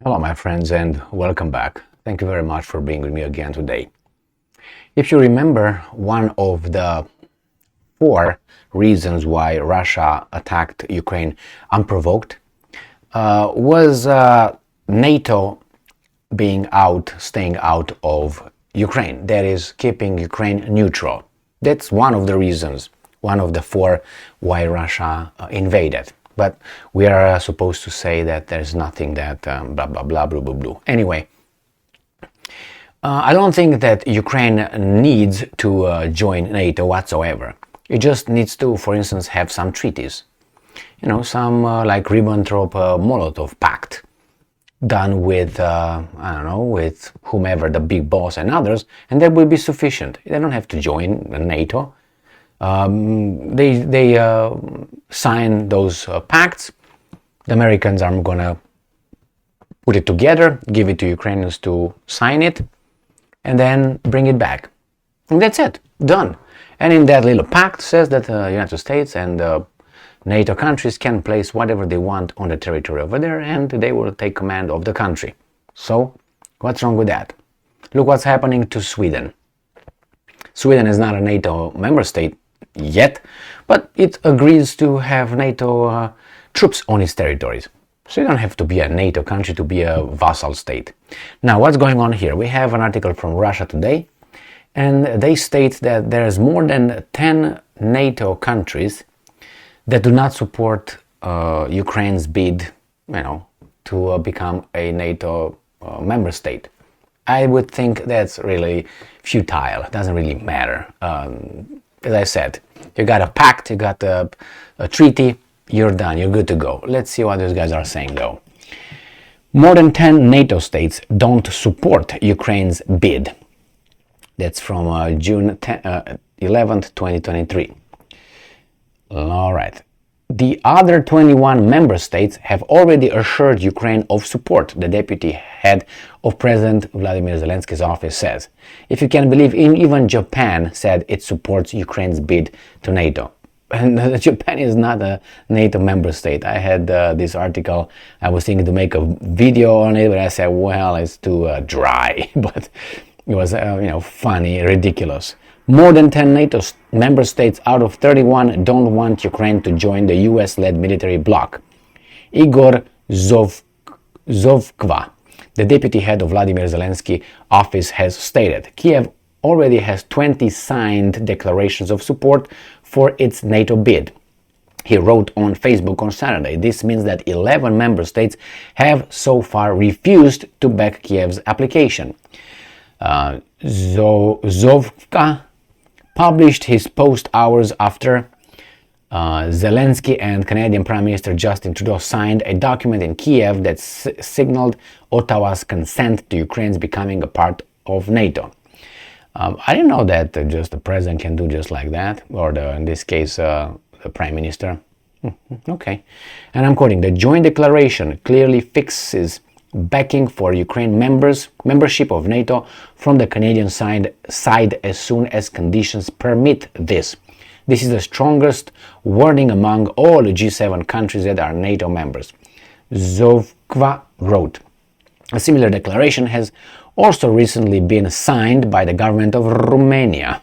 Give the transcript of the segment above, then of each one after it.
Hello, my friends, and welcome back. Thank you very much for being with me again today. If you remember, one of the four reasons why Russia attacked Ukraine unprovoked was NATO staying out of Ukraine. That is, keeping Ukraine neutral. That's one of the reasons, one of the four, why Russia invaded. But we are supposed to say that there's nothing that blah, blah, blah, blah, blah, blah. Anyway, I don't think that Ukraine needs to join NATO whatsoever. It just needs to, for instance, have some treaties. You know, some like Ribbentrop-Molotov pact done with, with whomever, the big boss and others, and that will be sufficient. They don't have to join NATO. They sign those pacts. The Americans are going to put it together, give it to Ukrainians to sign it, and then bring it back. And that's it, done. And in that little pact says that the United States and NATO countries can place whatever they want on the territory over there, and they will take command of the country. So, what's wrong with that? Look what's happening to Sweden. Sweden is not a NATO member state yet, but it agrees to have NATO troops on its territories. So you don't have to be a NATO country to be a vassal state. Now, what's going on here? We have an article from Russia Today, and they state that there's more than 10 NATO countries that do not support Ukraine's bid, to become a NATO member state. I would think that's really futile. It doesn't really matter. As I said, you got a pact, you got a treaty, you're done, you're good to go. Let's see what those guys are saying though. More than 10 NATO states don't support Ukraine's bid. That's from June 11th, 2023. All right. The other 21 member states have already assured Ukraine of support, the deputy head of President Vladimir Zelensky's office says. If you can believe, even Japan said it supports Ukraine's bid to NATO. And Japan is not a NATO member state. I had this article, I was thinking to make a video on it, but I said, well, it's too dry. But it was, funny, ridiculous. More than 10 NATO member states out of 31 don't want Ukraine to join the US-led military bloc. Igor Zovkva, the deputy head of Vladimir Zelensky's office, has stated Kiev already has 20 signed declarations of support for its NATO bid. He wrote on Facebook on Saturday. This means that 11 member states have so far refused to back Kiev's application. Zovka published his post hours after Zelensky and Canadian Prime Minister Justin Trudeau signed a document in Kiev that signaled Ottawa's consent to Ukraine's becoming a part of NATO. I didn't know that just the president can do just like that, or in this case, the Prime Minister. Okay. And I'm quoting, the joint declaration clearly fixes backing for Ukraine membership of NATO from the Canadian side as soon as conditions permit this. This is the strongest wording among all the G7 countries that are NATO members. Zovkva wrote. A similar declaration has also recently been signed by the government of Romania.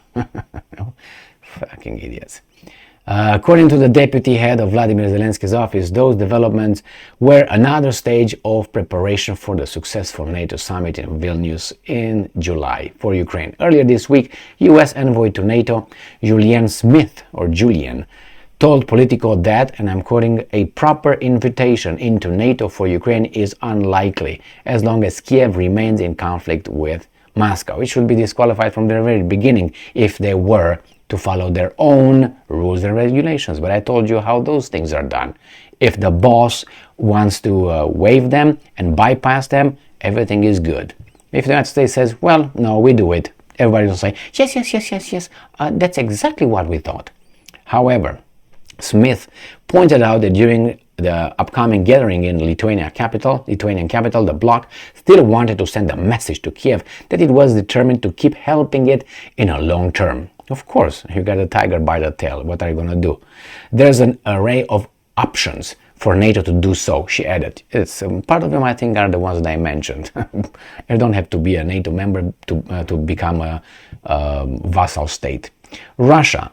Fucking idiots. According to the deputy head of Vladimir Zelensky's office, those developments were another stage of preparation for the successful NATO summit in Vilnius in July for Ukraine. Earlier this week, US envoy to NATO, Julian, told Politico that, and I'm quoting, a proper invitation into NATO for Ukraine is unlikely as long as Kiev remains in conflict with Moscow. It should be disqualified from the very beginning if they were to follow their own rules and regulations. But I told you how those things are done. If the boss wants to waive them and bypass them, everything is good. If the United States says, well, no, we do it, everybody will say, yes, that's exactly what we thought. However, Smith pointed out that during the upcoming gathering in Lithuanian capital, the bloc still wanted to send a message to Kiev that it was determined to keep helping it in a long term. Of course, you got a tiger by the tail. What are you going to do? There's an array of options for NATO to do so, she added. It's part of them, I think, are the ones that I mentioned. You don't have to be a NATO member to become a vassal state. Russia,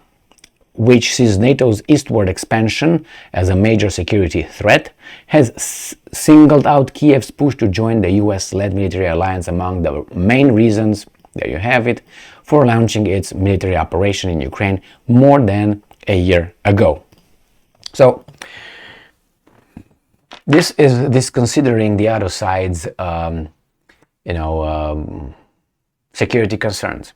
which sees NATO's eastward expansion as a major security threat, has singled out Kiev's push to join the US-led military alliance among the main reasons, there you have it, for launching its military operation in Ukraine more than a year ago. So, this is considering the other side's, security concerns.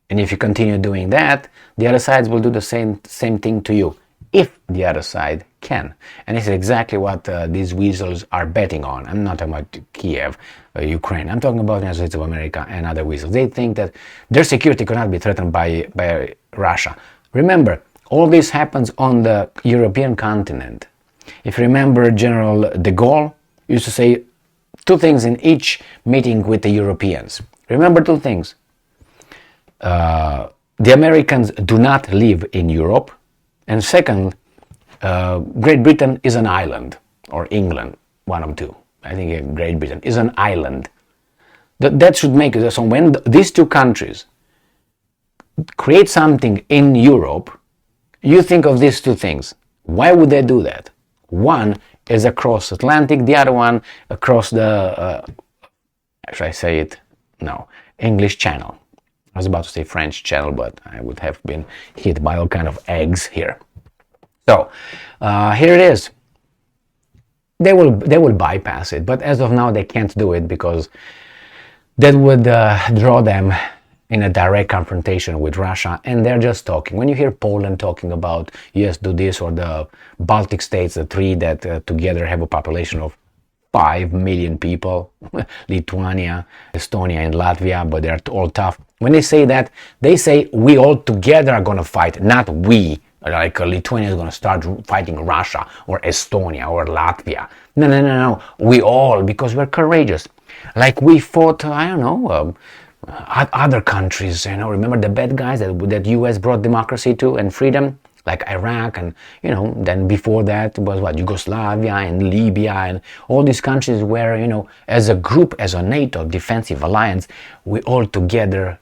And if you continue doing that, the other sides will do the same thing to you, if the other side can. And this is exactly what these weasels are betting on. I'm not talking about Kiev, Ukraine. I'm talking about the United States of America and other weasels. They think that their security cannot be threatened by Russia. Remember, all this happens on the European continent. If you remember, General de Gaulle used to say two things in each meeting with the Europeans. Remember two things. The Americans do not live in Europe. And second, Great Britain is an island, or England, one of two. I think Great Britain is an island. That should make it so when these two countries create something in Europe, you think of these two things. Why would they do that? One is across Atlantic, the other one across the, should I say it? No, English Channel. I was about to say French Channel, but I would have been hit by all kind of eggs here. So, here it is. They will bypass it, but as of now they can't do it because that would draw them in a direct confrontation with Russia, and they're just talking. When you hear Poland talking about, yes, do this, or the Baltic states, the three that together have a population of 5 million people, Lithuania, Estonia, and Latvia, but they're all tough. When they say that, they say we all together are going to fight, not we. Like Lithuania is going to start fighting Russia, or Estonia, or Latvia. No. We all, because we're courageous. Like we fought, I don't know, other countries, remember the bad guys that US brought democracy to and freedom, like Iraq, and then before that was Yugoslavia and Libya and all these countries where, as a group, as a NATO defensive alliance, we all together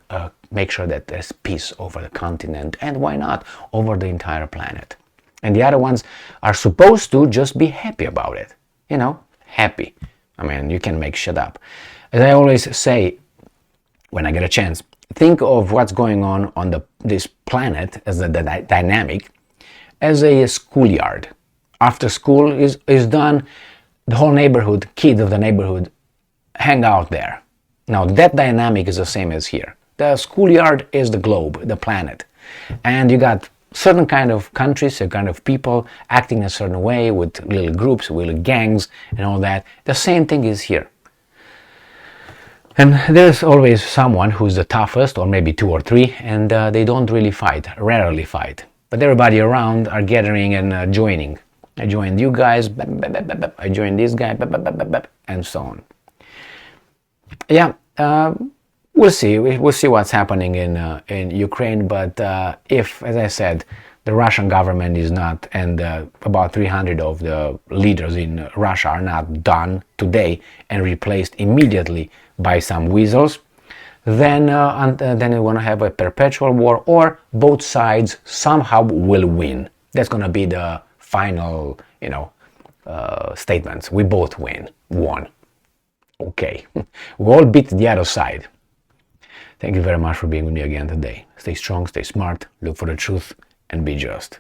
make sure that there's peace over the continent, and why not over the entire planet. And the other ones are supposed to just be happy about it, happy. I mean, you can make shit up. As I always say, when I get a chance, think of what's going on this planet as the dynamic as a schoolyard. After school is done, the whole neighborhood, kids of the neighborhood, hang out there. Now that dynamic is the same as here. The schoolyard is the globe, the planet. And you got certain kind of countries, certain kind of people acting a certain way with little groups, with little gangs and all that. The same thing is here. And there's always someone who's the toughest, or maybe two or three, and they don't really fight, rarely fight. But everybody around are gathering and joining. I joined you guys, I joined this guy, and so on. Yeah, we'll see. We'll see what's happening in Ukraine. But if, as I said, the Russian government is not, and about 300 of the leaders in Russia are not done today and replaced immediately by some weasels, then we're going to have a perpetual war, or both sides somehow will win. That's going to be the final, statements. We both won. Okay, we all beat the other side. Thank you very much for being with me again today. Stay strong, stay smart, look for the truth, and be just.